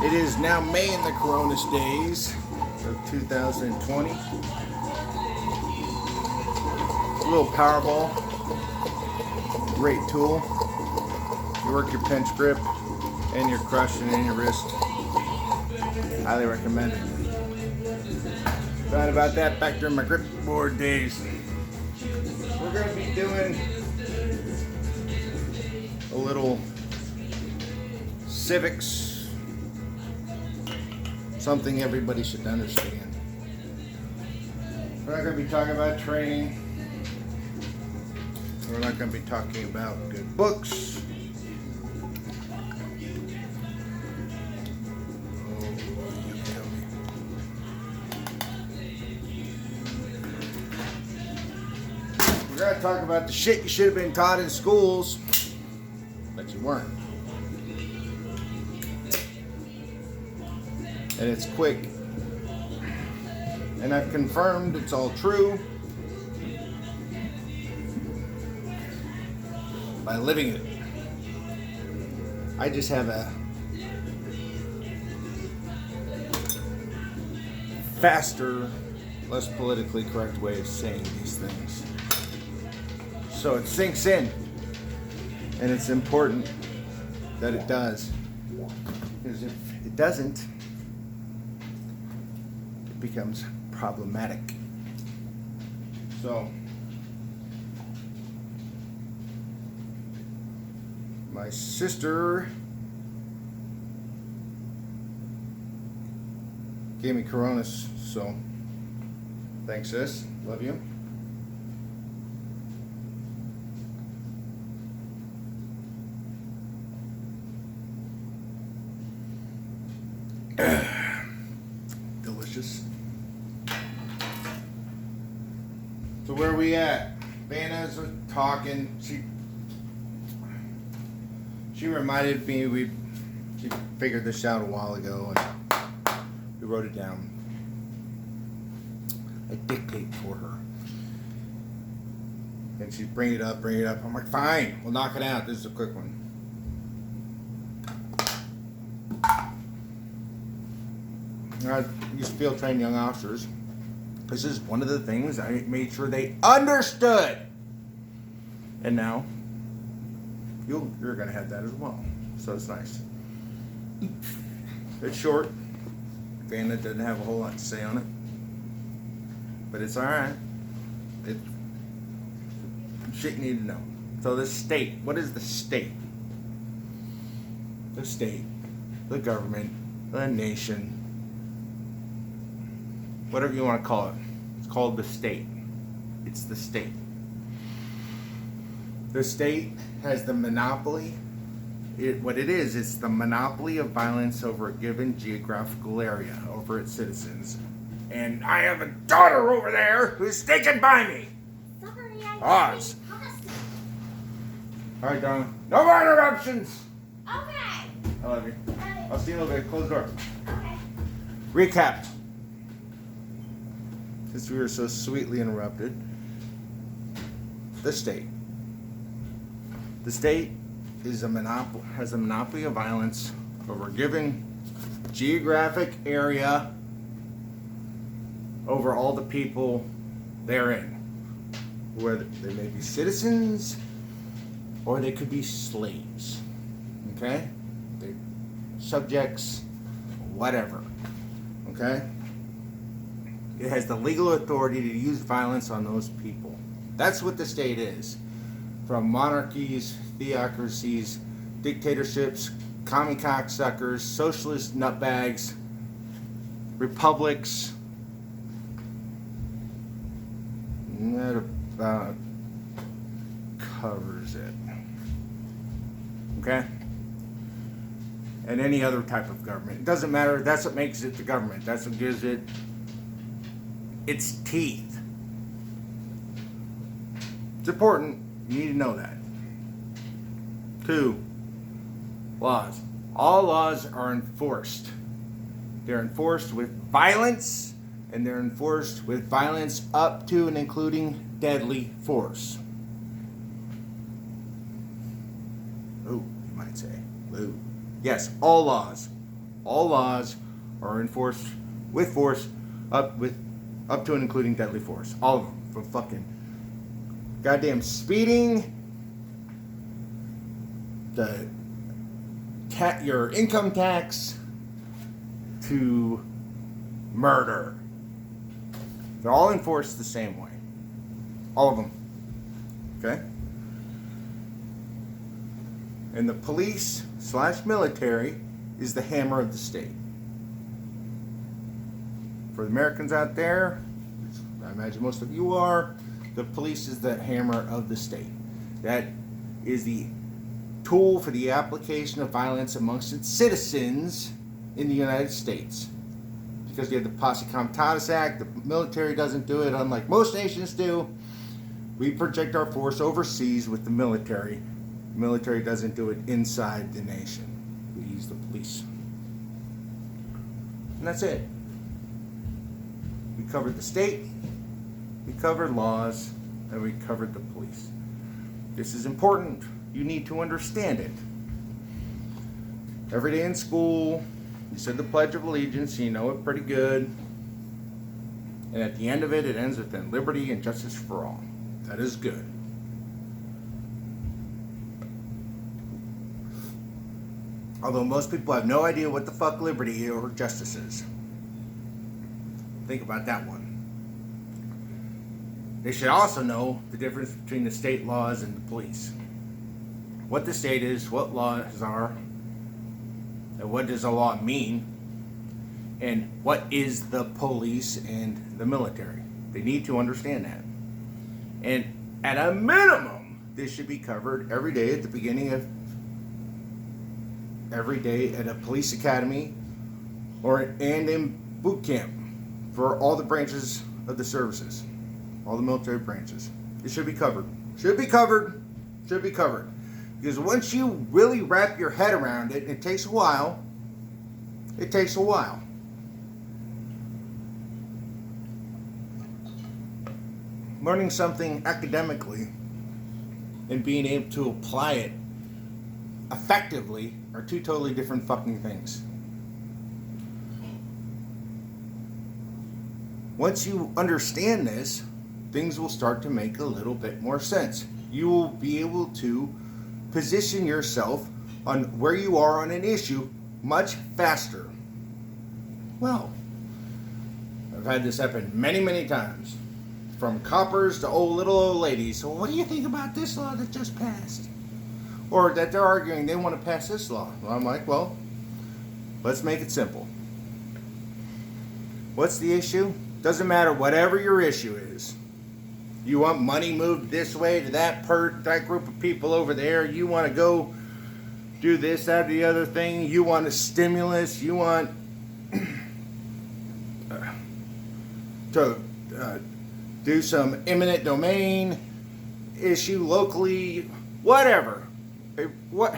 It is now May in the Coronas days of 2020. A little Powerball, great tool. You work your pinch grip and your crushing and your wrist. Highly recommend it. Thought about that back during my grip board days. We're going to be doing a little civics, something everybody should understand. We're not going to be talking about training. We're not going to be talking about good books. We're going to talk about the shit you should have been taught in schools, but you weren't. And it's quick. And I've confirmed it's all true by living it. I just have a faster, less politically correct way of saying these things. So it sinks in. And it's important that it does. Because if it doesn't, it becomes problematic. So, my sister gave me Coronas, so thanks, sis. Love you. Delicious. So where are we at? Vanna's talking. She reminded me she figured this out a while ago and we wrote it down. I dictate for her. And she'd bring it up. I'm like, fine, we'll knock it out. This is a quick one. I used to field train young officers. This is one of the things I made sure they understood. And now, you're going to have that as well. So it's nice. It's short. Vanna doesn't have a whole lot to say on it. But it's alright. It's shit you need to know. So the state. What is the state? The state. The government. The nation. Whatever you want to call it. It's called the state. It's the state. The state has the monopoly. What it is, it's the monopoly of violence over a given geographical area, over its citizens. And I have a daughter over there who's sticking by me. Sorry, Pause. All right, darling. No more interruptions. Okay. I love you. I'll see you in a little bit. Close the door. Okay. Recap. Since we were so sweetly interrupted. The state. The state has a monopoly of violence over a given geographic area, over all the people therein. Whether they may be citizens or they could be slaves. Okay? They subjects, whatever. Okay? It has the legal authority to use violence on those people. That's what the state is. From monarchies, theocracies, dictatorships, commie cocksuckers, socialist nutbags, republics. That about covers it. Okay? And any other type of government. It doesn't matter. That's what makes it the government. That's what gives it its teeth. It's important. You need to know that. 2, laws. All laws are enforced. They're enforced with violence, and they're enforced with violence up to and including deadly force. Ooh, you might say. Ooh. Yes, all laws All laws are enforced with force, up to and including deadly force. All of them, from fucking goddamn speeding, your income tax, to murder. They're all enforced the same way. All of them. Okay? And the police / military is the hammer of the state. For the Americans out there, which I imagine most of you are, the police is the hammer of the state. That is the tool for the application of violence amongst its citizens in the United States. Because you have the Posse Comitatus Act, the military doesn't do it, unlike most nations do. We project our force overseas with the military. The military doesn't do it inside the nation. We use the police. And that's it. We covered the state, we covered laws, and we covered the police. This is important. You need to understand it. Every day in school, you said the Pledge of Allegiance, you know it pretty good. And at the end of it, it ends with liberty and justice for all. That is good. Although most people have no idea what the fuck liberty or justice is. Think about that one. They should also know the difference between the state laws and the police. What the state is, what laws are, and what does a law mean, and what is the police and the military. They need to understand that. And at a minimum, this should be covered every day at the beginning of every day at a police academy and in boot camp for all the branches of the services, all the military branches. It should be covered. Should be covered. Should be covered. Because once you really wrap your head around it, it takes a while. It takes a while. Learning something academically and being able to apply it effectively are two totally different fucking things. Once you understand this, things will start to make a little bit more sense. You will be able to position yourself on where you are on an issue much faster. Well, I've had this happen many, many times. From coppers to little old ladies. So what do you think about this law that just passed? Or that they're arguing they want to pass this law. Well, I'm like, well, let's make it simple. What's the issue? Doesn't matter whatever your issue is. You want money moved this way to that group of people over there. You want to go do this, that, or the other thing. You want a stimulus. You want to do some eminent domain issue locally, whatever. What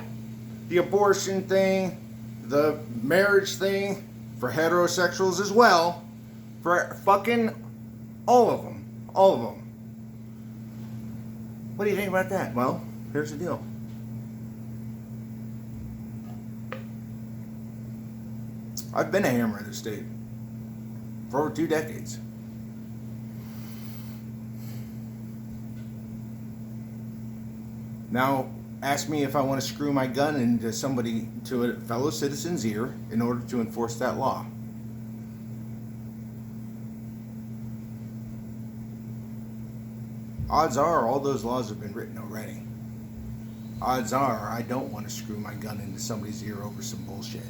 the abortion thing, the marriage thing for heterosexuals as well, for fucking all of them. What do you think about that? Well, here's the deal. I've been a hammer in the state for over 2 decades. Now, ask me if I want to screw my gun into to a fellow citizen's ear in order to enforce that law. Odds are all those laws have been written already. Odds are I don't want to screw my gun into somebody's ear over some bullshit.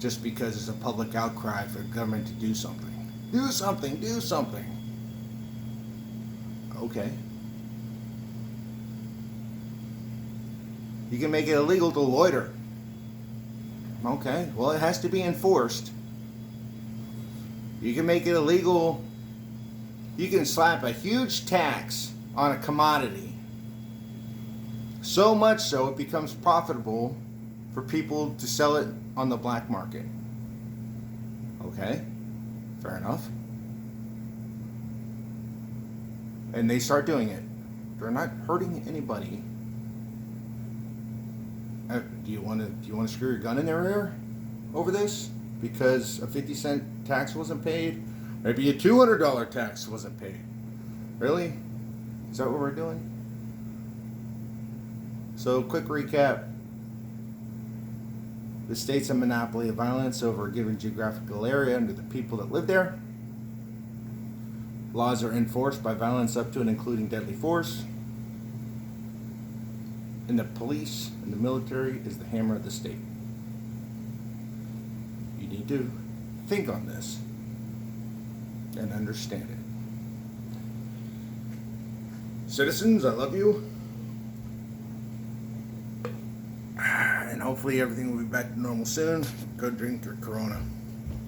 Just because it's a public outcry for the government to do something. Do something. Okay. You can make it illegal to loiter. Okay, well, it has to be enforced. You can make it illegal. You can slap a huge tax on a commodity. So much so it becomes profitable for people to sell it on the black market. Okay, fair enough. And they start doing it. They're not hurting anybody. Do you want to screw your gun in their ear? over this because a 50-cent tax wasn't paid. Maybe a $200 tax wasn't paid. Really? Is that what we're doing? So, quick recap. The state's a monopoly of violence over a given geographical area under the people that live there. Laws are enforced by violence up to and including deadly force. And the police and the military is the hammer of the state. You need to think on this and understand it. Citizens, I love you. And hopefully everything will be back to normal soon. Go drink your Corona.